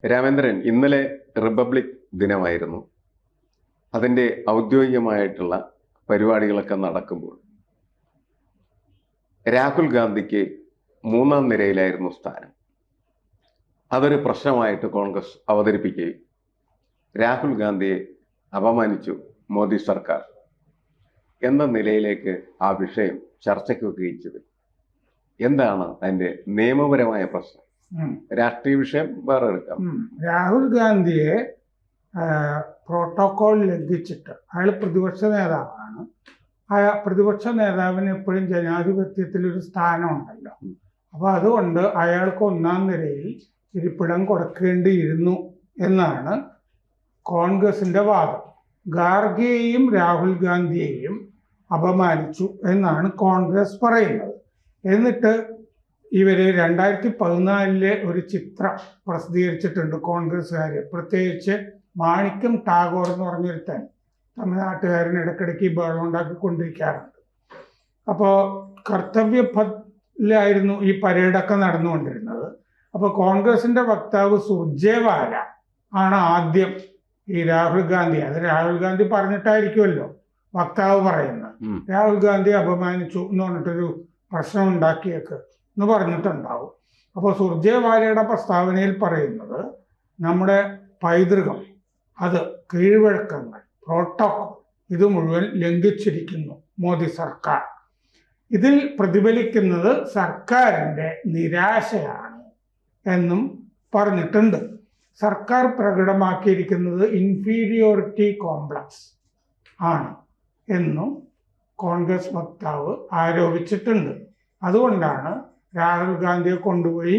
രാമേന്ദ്രൻ, ഇന്നലെ റിപ്പബ്ലിക് ദിനമായിരുന്നു. അതിൻ്റെ ഔദ്യോഗികമായിട്ടുള്ള പരിപാടികളൊക്കെ നടക്കുമ്പോൾ രാഹുൽ ഗാന്ധിക്ക് മൂന്നാം നിരയിലായിരുന്നു സ്ഥാനം. അതൊരു പ്രശ്നമായിട്ട് കോൺഗ്രസ് അവതരിപ്പിക്കുകയും രാഹുൽ ഗാന്ധിയെ അപമാനിച്ചു മോദി സർക്കാർ എന്ന നിലയിലേക്ക് ആ വിഷയം ചർച്ചയ്ക്ക് വെക്കുകയും ചെയ്തു. എന്താണ് അതിൻ്റെ നിയമപരമായ പ്രശ്നം? രാഷ്ട്രീയ വിഷയം വേറെ എടുക്കാം. രാഹുൽ ഗാന്ധിയെ പ്രോട്ടോകോൾ ലംഘിച്ചിട്ട്, അയാൾ പ്രതിപക്ഷ നേതാവാണ്. ആ പ്രതിപക്ഷ നേതാവിന് എപ്പോഴും ജനാധിപത്യത്തിൽ ഒരു സ്ഥാനമുണ്ടല്ലോ. അപ്പോൾ അതുകൊണ്ട് അയാൾക്ക് ഒന്നാം നിരയിൽ ഇരിപ്പിടം കൊടുക്കേണ്ടിയിരുന്നു എന്നാണ് കോൺഗ്രസിന്റെ വാദം. ഖാർഗെയെയും രാഹുൽ ഗാന്ധിയെയും അപമാനിച്ചു എന്നാണ് കോൺഗ്രസ് പറയുന്നത്. എന്നിട്ട് ഇവര് 2014 ഒരു ചിത്രം പ്രസിദ്ധീകരിച്ചിട്ടുണ്ട് കോൺഗ്രസ്സുകാർ. പ്രത്യേകിച്ച് മാണിക്യം ടാഗോർ എന്ന് പറഞ്ഞൊരുത്തൻ തമിഴ്നാട്ടുകാരൻ ഇടയ്ക്കിടയ്ക്ക് ബഹളം ഉണ്ടാക്കിക്കൊണ്ടിരിക്കാറുണ്ട്. അപ്പോൾ കർത്തവ്യപഥിലായിരുന്നു ഈ പരേഡൊക്കെ നടന്നുകൊണ്ടിരുന്നത്. അപ്പോൾ കോൺഗ്രസിന്റെ വക്താവ് സുർജേവാല ആണ് ആദ്യം ഈ രാഹുൽ ഗാന്ധി, അത് രാഹുൽ ഗാന്ധി പറഞ്ഞിട്ടായിരിക്കുമല്ലോ വക്താവ് പറയുന്നത്, രാഹുൽ ഗാന്ധി അപമാനിച്ചു എന്ന് പറഞ്ഞിട്ടൊരു പ്രശ്നം ഉണ്ടാക്കിയേക്ക് എന്ന് പറഞ്ഞിട്ടുണ്ടാവും. അപ്പോൾ സുർജേവാലയുടെ പ്രസ്താവനയിൽ പറയുന്നത് നമ്മുടെ പൈതൃകം, അത് കീഴ്വഴക്കങ്ങൾ, പ്രോട്ടോകോൾ, ഇത് മുഴുവൻ ലംഘിച്ചിരിക്കുന്നു മോദി സർക്കാർ. ഇതിൽ പ്രതിഫലിക്കുന്നത് സർക്കാരിൻ്റെ നിരാശയാണ് എന്നും പറഞ്ഞിട്ടുണ്ട്. സർക്കാർ പ്രകടമാക്കിയിരിക്കുന്നത് ഇൻഫീരിയോറിറ്റി കോംപ്ലക്സ് ആണ് എന്നും കോൺഗ്രസ് വക്താവ് ആരോപിച്ചിട്ടുണ്ട്. അതുകൊണ്ടാണ് രാഹുൽ ഗാന്ധിയെ കൊണ്ടുപോയി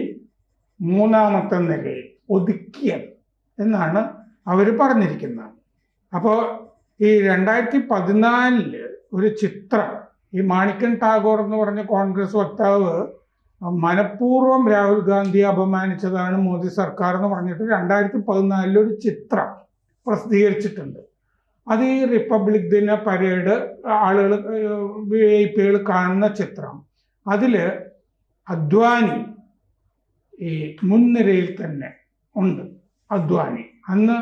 മൂന്നാമത്തെ നിലയിൽ ഒതുക്കിയത് എന്നാണ് അവർ പറഞ്ഞിരിക്കുന്നത്. അപ്പോൾ ഈ 2014 ഒരു ചിത്രം, ഈ മാണിക്യം ടാഗോർ എന്ന് പറഞ്ഞ കോൺഗ്രസ് വക്താവ് മനഃപൂർവ്വം രാഹുൽ ഗാന്ധിയെ അപമാനിച്ചതാണ് മോദി സർക്കാർ എന്ന് പറഞ്ഞിട്ട് 2014 ഒരു ചിത്രം പ്രസിദ്ധീകരിച്ചിട്ടുണ്ട്. അത് ഈ റിപ്പബ്ലിക് ദിന പരേഡ് ആളുകൾ, VIP കാണുന്ന ചിത്രം. അതിൽ അദ്വാനി ഈ മുൻനിരയിൽ തന്നെ ഉണ്ട്. അദ്വാനി അന്ന്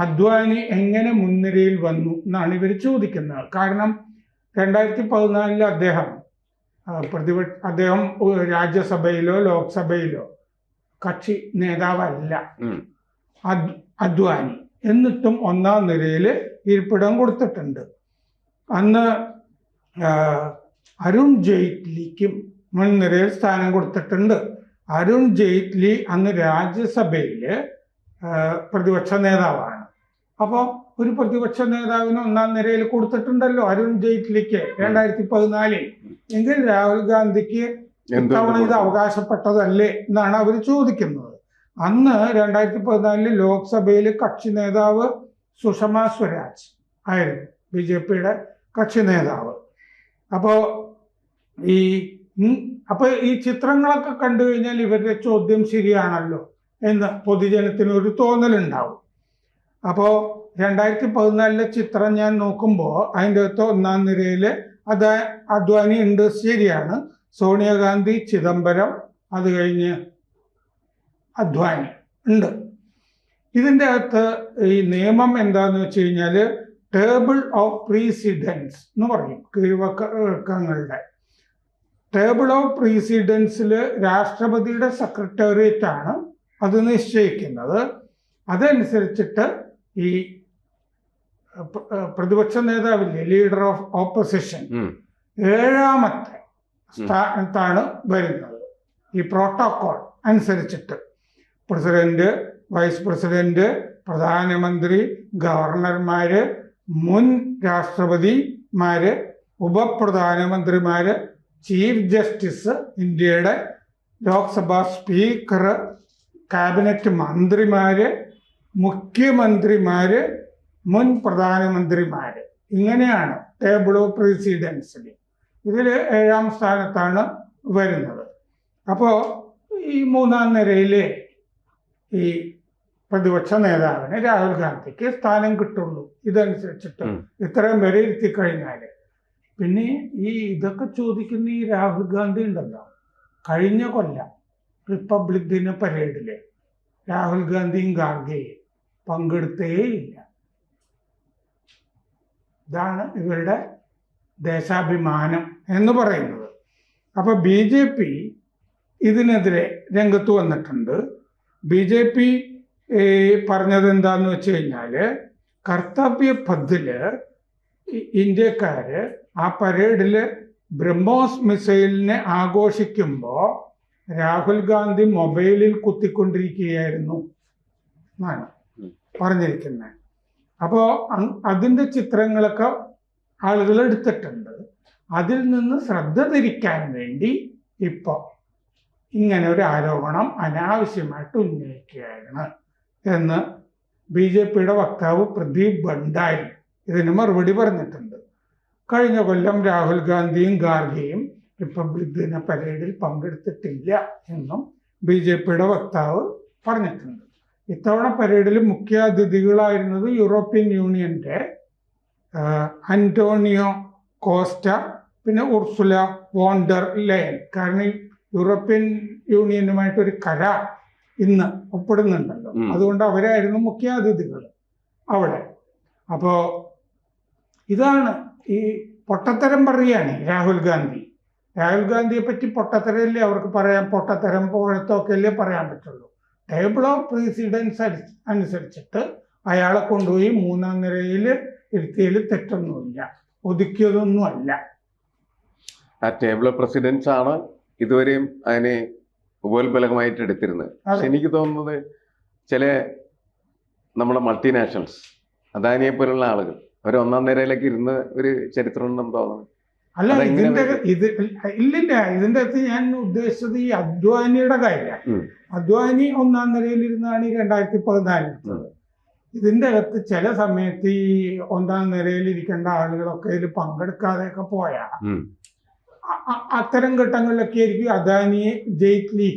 അദ്വാനി എങ്ങനെ മുൻനിരയിൽ വന്നു എന്നാണ് ഇവർ ചോദിക്കുന്നത്. കാരണം 2014 അദ്ദേഹം രാജ്യസഭയിലോ ലോക്സഭയിലോ കക്ഷി നേതാവല്ല അദ്വാനി. എന്നിട്ടും ഒന്നാം നിരയിൽ ഇരിപ്പിടം കൊടുത്തിട്ടുണ്ട്. അന്ന് അരുൺ ജെയ്റ്റ്ലിക്കും മുൻനിരയിൽ സ്ഥാനം കൊടുത്തിട്ടുണ്ട്. അരുൺ ജെയ്റ്റ്ലി അന്ന് രാജ്യസഭയിൽ പ്രതിപക്ഷ നേതാവാണ്. അപ്പോൾ ഒരു പ്രതിപക്ഷ നേതാവിന് ഒന്നാം നിരയിൽ കൊടുത്തിട്ടുണ്ടല്ലോ അരുൺ ജെയ്റ്റ്ലിക്ക് 2014. എങ്കിൽ രാഹുൽ ഗാന്ധിക്ക് ഇത്തവണ ഇത് അവകാശപ്പെട്ടതല്ലേ എന്നാണ് അവർ ചോദിക്കുന്നത്. അന്ന് 2014 ലോക്സഭയിൽ കക്ഷി നേതാവ് സുഷമ സ്വരാജ് ആയിരുന്നു, BJPയുടെ കക്ഷി നേതാവ്. അപ്പോൾ ഈ ചിത്രങ്ങളൊക്കെ കണ്ടു കഴിഞ്ഞാൽ ഇവരുടെ ചോദ്യം ശരിയാണല്ലോ എന്ന് പൊതുജനത്തിന് ഒരു തോന്നലുണ്ടാവും. അപ്പോൾ 2014 ചിത്രം ഞാൻ നോക്കുമ്പോൾ അതിൻ്റെ അകത്ത് ഒന്നാം നിരയിൽ അദ്വാനി ഉണ്ട്, ശരിയാണ്. സോണിയാഗാന്ധി, ചിദംബരം, അത് കഴിഞ്ഞ് അദ്വാനി ഉണ്ട്. ഇതിൻ്റെ അകത്ത് ഈ നിയമം എന്താന്ന് വെച്ച് കഴിഞ്ഞാൽ ടേബിൾ ഓഫ് പ്രീസിഡൻസ് എന്ന് പറയും. കീഴ്വഴക്കങ്ങളുടെ ടേബിൾ ഓഫ് പ്രീസിഡൻസിൽ രാഷ്ട്രപതിയുടെ സെക്രട്ടേറിയറ്റ് ആണ് അത് നിശ്ചയിക്കുന്നത്. അതനുസരിച്ചിട്ട് ഈ പ്രതിപക്ഷ നേതാവില്ലേ, ലീഡർ ഓഫ് ഓപ്പോസിഷൻ, 7ാമത്തെ സ്ഥാനത്താണ് വരുന്നത്. ഈ പ്രോട്ടോകോൾ അനുസരിച്ചിട്ട് പ്രസിഡന്റ്, വൈസ് പ്രസിഡന്റ്, പ്രധാനമന്ത്രി, ഗവർണർമാര്, മുൻ രാഷ്ട്രപതിമാര്, ഉപപ്രധാനമന്ത്രിമാര്, ചീഫ് ജസ്റ്റിസ്, ഇന്ത്യയുടെ ലോക്സഭാ സ്പീക്കർ, ക്യാബിനറ്റ് മന്ത്രിമാര്, മുഖ്യമന്ത്രിമാര്, മുൻ പ്രധാനമന്ത്രിമാര്. ഇങ്ങനെയാണ് ടേബിൾ ഓഫ് പ്രസിഡൻസിൽ. ഇതിൽ 7ാം സ്ഥാനത്താണ് വരുന്നത്. അപ്പോൾ ഈ മൂന്നാം നിരയിൽ ഈ പ്രതിപക്ഷ നേതാവിന് രാഹുൽ ഗാന്ധിക്ക് സ്ഥാനം കിട്ടുള്ളൂ. ഇതനുസരിച്ചിട്ട് ഇത്രയും പേരെ ഇരുത്തിക്കഴിഞ്ഞാൽ പിന്നെ ഇതൊക്കെ ചോദിക്കുന്ന ഈ രാഹുൽ ഗാന്ധി ഉണ്ടല്ലോ, കഴിഞ്ഞ കൊല്ലം റിപ്പബ്ലിക് ദിന പരേഡില് രാഹുൽ ഗാന്ധിയും ഖാർഗെയും പങ്കെടുത്തേയില്ല. ഇതാണ് ഇവരുടെ ദേശാഭിമാനം എന്ന് പറയുന്നത്. അപ്പൊ BJP ഇതിനെതിരെ രംഗത്ത് വന്നിട്ടുണ്ട്. BJP പറഞ്ഞത് എന്താന്ന് വെച്ച് കഴിഞ്ഞാല്, കർത്തവ്യ പഥില് ഇന്ത്യക്കാര് ആ പരേഡില് ബ്രഹ്മോസ് മിസൈലിനെ ആഘോഷിക്കുമ്പോൾ രാഹുൽ ഗാന്ധി മൊബൈലിൽ കുത്തിക്കൊണ്ടിരിക്കുകയായിരുന്നു എന്നാണ് പറഞ്ഞിരിക്കുന്നത്. അപ്പോൾ അതിൻ്റെ ചിത്രങ്ങളൊക്കെ ആളുകൾ എടുത്തിട്ടുണ്ട്. അതിൽ നിന്ന് ശ്രദ്ധ തിരിക്കാൻ വേണ്ടി ഇപ്പോൾ ഇങ്ങനെ ഒരു ആരോപണം അനാവശ്യമായിട്ട് ഉന്നയിക്കുകയാണ് എന്ന് BJPയുടെ വക്താവ് പ്രദീപ് ഭണ്ഡാരി ഇതിന് മറുപടി പറഞ്ഞിട്ടുണ്ട്. കഴിഞ്ഞ കൊല്ലം രാഹുൽ ഗാന്ധിയും ഖാർഗെയും റിപ്പബ്ലിക് ദിന പരേഡിൽ പങ്കെടുത്തിട്ടില്ല എന്നും BJPയുടെ വക്താവ് പറഞ്ഞിട്ടുണ്ട്. ഇത്തവണ പരേഡിൽ മുഖ്യാതിഥികളായിരുന്നത് യൂറോപ്യൻ യൂണിയന്റെ അന്റോണിയോ കോസ്റ്റ, പിന്നെ ഉർസുല വോണ്ടർ ലെയൻ. കാരണം യൂറോപ്യൻ യൂണിയനുമായിട്ടൊരു കരാർ ഇന്ന് ഒപ്പിടുന്നുണ്ടല്ലോ, അതുകൊണ്ട് അവരായിരുന്നു മുഖ്യാതിഥികൾ അവിടെ. അപ്പോ ഇതാണ് ഈ പൊട്ടത്തരം പറയുകയാണ് രാഹുൽ ഗാന്ധി. രാഹുൽ ഗാന്ധിയെ പറ്റി പൊട്ടത്തരല്ലേ അവർക്ക് പറയാൻ, പൊട്ടത്തരം പോഴത്തൊക്കെ അല്ലേ പറയാൻ പറ്റുള്ളൂ. ടേബിൾ ഓഫ് പ്രീസിഡൻസ് അനുസരിച്ചിട്ട് അയാളെ കൊണ്ടുപോയി 3ാം നിരയിൽ ഇരുത്തിയതിൽ തെറ്റൊന്നുമില്ല, ഒതുക്കിയതൊന്നുമല്ല. ആ ടേബിൾ ഓഫ് പ്രസിഡൻസ് ആണ് ഇതുവരെയും അതിനെ ഉപോത്ബലകമായിട്ട് എടുത്തിരുന്നത്. പക്ഷെ എനിക്ക് തോന്നുന്നത് ചില നമ്മുടെ മൾട്ടിനാഷണൽസ്, അദാനിയെ പോലുള്ള ആളുകൾ ഒരു 1ാം നിരയിലേക്ക് ഇരുന്ന് ഒരു ചരിത്രം ഉണ്ടെന്ന് തോന്നുന്നു. അല്ല, ഇല്ലില്ല, ഇതിന്റെ അകത്ത് ഞാൻ ഉദ്ദേശിച്ചത് ഈ അദ്വാനിയുടെ കാര്യമാണ്. അദ്വാനി 1ാം നിരയിലിരുന്നാണ് ഈ 2014. ഇതിന്റെ അകത്ത് ചില സമയത്ത് ഈ 1ാം നിരയിൽ ഇരിക്കേണ്ട ആളുകളൊക്കെ ഇതിൽ പങ്കെടുക്കാതെയൊക്കെ പോയാ അത്തരം ഘട്ടങ്ങളിലൊക്കെ ആയിരിക്കും അദാനി, ജെയ്റ്റ്ലി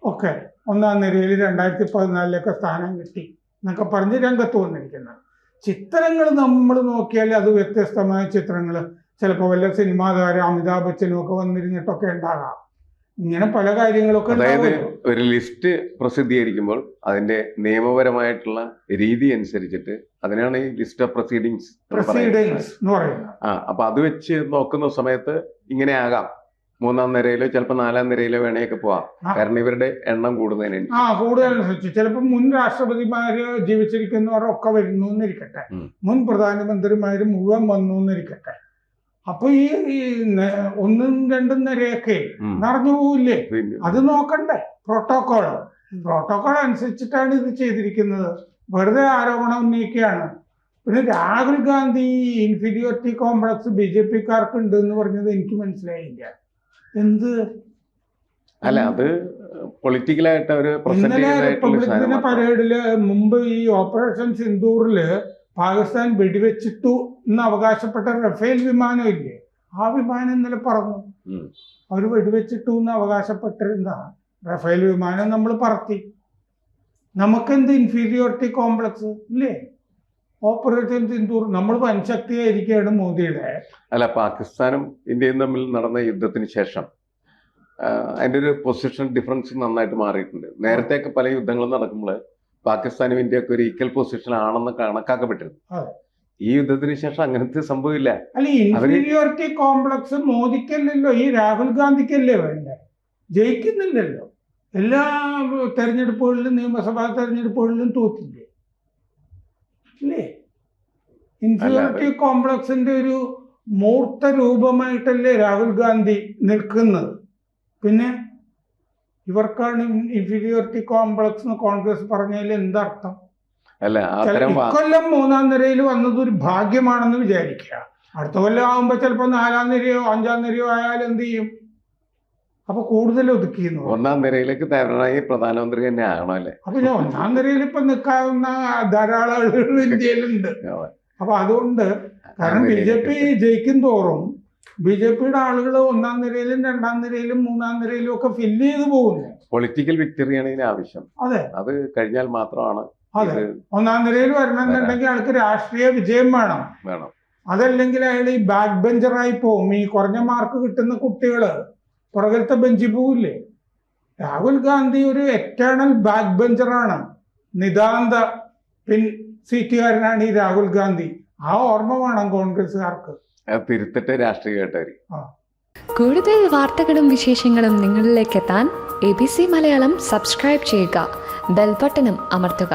ഒക്കെ 1ാം നിരയിൽ 2014 സ്ഥാനം കിട്ടി എന്നൊക്കെ പറഞ്ഞ് രംഗത്ത് വന്നിരിക്കുന്നത്. ചിത്രങ്ങൾ നമ്മൾ നോക്കിയാൽ അത് വ്യത്യസ്തമായ ചിത്രങ്ങൾ, ചിലപ്പോൾ വല്ല സിനിമാ താരം അമിതാഭ് ബച്ചനും ഒക്കെ വന്നിരുന്നിട്ടൊക്കെ ഉണ്ടാകാം. ഇങ്ങനെ പല കാര്യങ്ങളൊക്കെ. അതായത് ഒരു ലിസ്റ്റ് പ്രസിദ്ധീകരിക്കുമ്പോൾ അതിന്റെ നിയമപരമായിട്ടുള്ള രീതി അനുസരിച്ചിട്ട് അതിനാണ് ഈ ലിസ്റ്റ് ഓഫ് പ്രൊസീഡിങ്സ് എന്ന് പറയുന്നത്. അപ്പൊ അത് വെച്ച് നോക്കുന്ന സമയത്ത് ഇങ്ങനെ ആകാം. 3ാം നിരയിലോ ചിലപ്പോൾ 4ാം നിരയിലോ വേണേയൊക്കെ പോവാം. കാരണം ഇവരുടെ എണ്ണം കൂടുന്നതിനനുസരിച്ച് കൂടുതലനുസരിച്ച് ചിലപ്പോൾ മുൻ രാഷ്ട്രപതിമാര് ജീവിച്ചിരിക്കുന്നവരൊക്കെ വരുന്നു എന്നിരിക്കട്ടെ, മുൻ പ്രധാനമന്ത്രിമാര് മുഴുവൻ വന്നു എന്നിരിക്കട്ടെ. അപ്പൊ ഈ 1ഉം 2ഉം നിരയൊക്കെ നടന്നു പോവില്ലേ? അത് നോക്കണ്ടേ? പ്രോട്ടോകോൾ അനുസരിച്ചിട്ടാണ് ഇത് ചെയ്തിരിക്കുന്നത്. വെറുതെ ആരോപണം ഉന്നയിക്കുകയാണ്. പിന്നെ രാഹുൽ ഗാന്ധി ഇൻഫീരിയോറിറ്റി കോംപ്ലക്സ് BJPക്കാർക്ക് ഉണ്ട് എന്ന് പറഞ്ഞത് എനിക്ക് മനസ്സിലായില്ല. എന്ത് അല്ല, അത് പൊളിറ്റിക്കലായിട്ട് ഒരു ഇന്നലെ റിപ്പബ്ലിക് ദിന പരേഡില് മുമ്പ് ഈ ഓപ്പറേഷൻ സിന്ദൂറില് പാകിസ്ഥാൻ വെടിവെച്ചിട്ടു എന്ന് അവകാശപ്പെട്ട റഫേൽ വിമാനം ഇല്ലേ, ആ വിമാനം ഇന്നലെ പറന്നു. അവർ വെടിവെച്ചിട്ടു എന്ന് അവകാശപ്പെട്ടിരുന്ന റഫേൽ വിമാനം നമ്മൾ പറത്തി. നമുക്കെന്ത് ഇൻഫീരിയോറിറ്റി കോംപ്ലക്സ് ഇല്ലേ? ഓപ്പറേഷൻ സിന്ദൂർ നമ്മൾ വൻശക്തിയായിരിക്കുകയാണ് മോദിയുടെ. അല്ല, പാകിസ്ഥാനും ഇന്ത്യയും തമ്മിൽ നടന്ന യുദ്ധത്തിന് ശേഷം അതിൻ്റെ ഒരു പൊസിഷൻ ഡിഫറൻസ് നന്നായിട്ട് മാറിയിട്ടുണ്ട്. നേരത്തെയൊക്കെ പല യുദ്ധങ്ങളും നടക്കുമ്പോൾ പാകിസ്ഥാനും ഇന്ത്യയൊക്കെ ഒരു ഈക്വൽ പൊസിഷൻ ആണെന്ന് കണക്കാക്കപ്പെട്ടിരുന്നു. ഈ യുദ്ധത്തിന് ശേഷം അങ്ങനത്തെ സംഭവമില്ല. അല്ല, ഇൻഫീരിയോറിറ്റി കോംപ്ലക്സ് മോദിക്കല്ലല്ലോ, ഈ രാഹുൽ ഗാന്ധിക്കല്ലേ വേണ്ടേ? ജയിക്കുന്നില്ലല്ലോ. എല്ലാ തെരഞ്ഞെടുപ്പുകളിലും നിയമസഭാ തെരഞ്ഞെടുപ്പുകളിലും തോറ്റില്ലേ? അല്ലേ? ഇൻഫീരിയോറിറ്റി കോംപ്ലക്സിന്റെ ഒരു മൂർത്ത രൂപമായിട്ടല്ലേ രാഹുൽ ഗാന്ധി നിൽക്കുന്നത്. പിന്നെ ഇവർക്കാണ് ഇൻഫീരിയോറിറ്റി കോംപ്ലക്സ് എന്ന് കോൺഗ്രസ് പറഞ്ഞതിൽ എന്തർത്ഥം? അല്ല, ഇക്കൊല്ലം 3ാം നിരയിൽ വന്നത് ഒരു ഭാഗ്യമാണെന്ന് വിചാരിക്കുക. അടുത്ത കൊല്ലം ആകുമ്പോ ചിലപ്പോ 4ാം നിരയോ 5ാം നിരയോ ആയാലും എന്ത് ചെയ്യും? അപ്പൊ കൂടുതൽ ഒതുക്കിയെന്നു. 1ാം നിരയിലേക്ക് തയ്യാറായി പ്രധാനമന്ത്രി തന്നെ ആകണം അല്ലേ? അപ്പൊ 1ാം നിരയിൽ ഇപ്പൊ നിൽക്കാവുന്ന ധാരാളം ആളുകൾ ഇന്ത്യയിലുണ്ട്. അപ്പൊ അതുകൊണ്ട് കാരണം BJP ജയിക്കും തോറും BJPയുടെ ആളുകൾ 1ാം നിരയിലും 2ാം നിരയിലും 3ാം നിരയിലും ഒക്കെ ഫില്ല് ചെയ്ത് പോകുന്നു. പൊളിറ്റിക്കൽ വിക്ടറിയാണ് ഇതിന് ആവശ്യം. അതെ, അത് കഴിഞ്ഞാൽ മാത്രമാണ്. അതെ, 1ാം നിരയിൽ വരണമെന്നുണ്ടെങ്കിൽ ആൾക്ക് രാഷ്ട്രീയ വിജയം വേണം. അതല്ലെങ്കിൽ അയാൾ ഈ ബാക്ക് ബെഞ്ചറായി പോവും. ഈ കുറഞ്ഞ മാർക്ക് കിട്ടുന്ന കുട്ടികള് പുറകിലത്തെ ബെഞ്ചിൽ പോവില്ലേ? രാഹുൽ ഗാന്ധി ഒരു എറ്റേണൽ ബാക്ക് ബെഞ്ചറാണ്, നിതാന്ത പിൻ സീറ്റുകാരനാണ് ഈ രാഹുൽ ഗാന്ധി. ആ ഓർമ്മ വേണം കോൺഗ്രസ്സുകാർക്ക്. അത് തിരുത്തട്ടെ രാഷ്ട്രീയമായിട്ടായി. കൂടുതൽ വാർത്തകളും വിശേഷങ്ങളും നിങ്ങളിലേക്ക് എത്താൻ ABC മലയാളം സബ്സ്ക്രൈബ് ചെയ്യുക, ബെൽബട്ടനും അമർത്തുക.